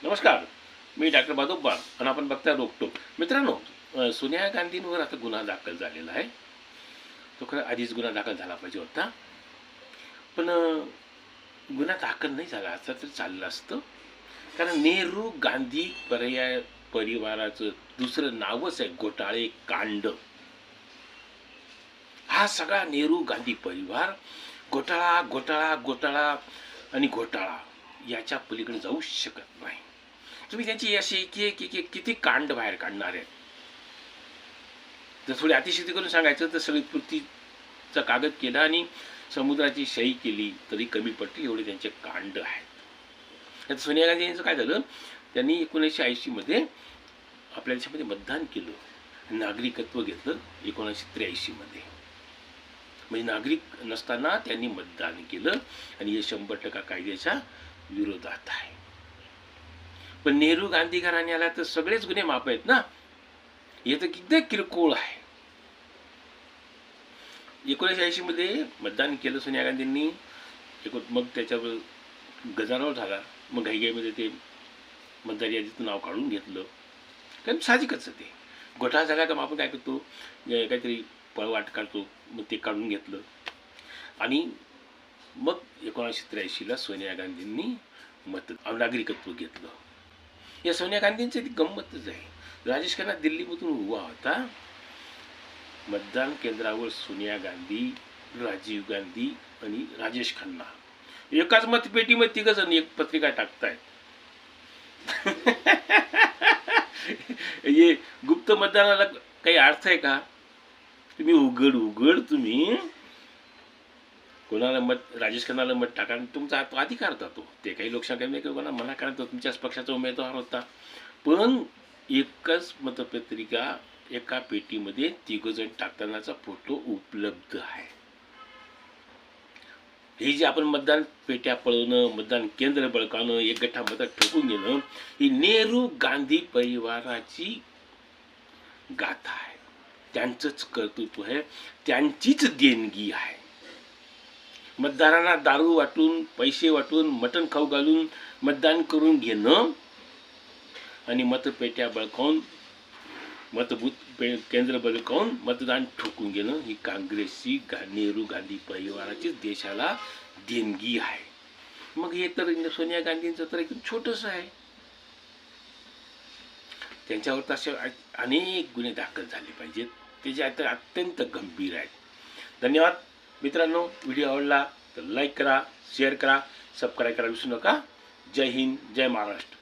नमस्कार, मी डॉक्टर बादुब्बार आणि आपण बघता रोकटोक. मित्रांनो, सोनिया गांधींवर आता गुन्हा दाखल झालेला आहे. तो खरं आधीच गुन्हा दाखल झाला पाहिजे होता, पण गुन्हा दाखल नाही झाला असता तर चाललं असतं. कारण नेहरू गांधी परिवाराचं दुसरं नावच आहे घोटाळे कांड. हा सगळा नेहरू गांधी परिवार घोटाळा घोटाळा घोटाळा आणि घोटाळा याच्या पलीकडे जाऊ शकत नाही. तुम्ही त्यांची अशी किती कांड बाहेर काढणार आहेत. जर थोडी अतिशयोक्ती करून सांगायचं तर सगळी पृथ्वीचा कागद केला आणि समुद्राची सही केली तरी कमी पडतील एवढे त्यांचे कांड आहेत. आता सोनिया गांधी यांचं काय झालं, त्यांनी 1980 आपल्या देशामध्ये मतदान केलं, नागरिकत्व घेतलं 1983. म्हणजे नागरिक नसताना त्यांनी मतदान केलं आणि हे 100% कायद्याच्या विरोधात आहे. पण नेहरू गांधी घराण्याला तर सगळेच गुन्हे माफ आहेत ना. हे तर किती किरकोळ आहे. 1980 मतदान केलं सोनिया गांधींनी. मग त्याच्यावर गदारोळ झाला. मग घाईघाईमध्ये ते मतदार यादीतून नाव काढून घेतलं. कारण साहजिकच ते घोटाळा झाला का मग आपण काय करतो, काहीतरी पळवाट काढतो. मग ते काढून घेतलं आणि मग 1983 सोनिया गांधींनी नागरिकत्व घेतलं. या सोनिया गांधींची ती गंमतच आहे. राजेश खन्ना दिल्लीमधून उभा होता. मतदान केंद्रावर सोनिया गांधी, राजीव गांधी आणि राजेश खन्ना एकाच मतपेटीमध्ये तिघजण एक पत्रिका टाकतायत. हे गुप्त मतदानाला काही अर्थ आहे का? तुम्ही उघड तुम्ही कोणाला मत, राजेश खन्नाला मत टाका, तुमचा तो अधिकार जातो. ते काही लोकसंख्या नाही कोणा मना करतो, तुमच्याच पक्षाचा उमेदवार होता. पण एकच मतपत्रिका एका पेटीमध्ये तिघजण टाकतानाचा फोटो उपलब्ध आहे. हे जे आपण मतदान पेट्या पळवणं, मतदान केंद्र बळकावणं, एक गठ्ठा मतात ठोकून घेणं, ही नेहरू गांधी परिवाराची गाथा आहे. त्यांचंच कर्तृत्व आहे, त्यांचीच देणगी आहे. मतदारांना दारू वाटून, पैसे वाटून, मटण खाऊ घालून मतदान करून घेणं आणि मतपेट्या बळकावून, मतबूथ केंद्र बळकावून मतदान ठोकून घेणं ही काँग्रेसची नेहरू गांधी परिवाराचीच देशाला देणगी आहे. मग हे तर सोनिया गांधींचं तर एकदम छोटंसं आहे. त्यांच्यावर तर असे अनेक गुन्हे दाखल झाले पाहिजेत. ते जे तर अत्यंत गंभीर आहेत. धन्यवाद मित्रांनो. व्हिडिओ आवडला तर लाईक करा, शेअर करा, सबस्क्राईब करा विसरू नका. जय हिंद, जय महाराष्ट्र.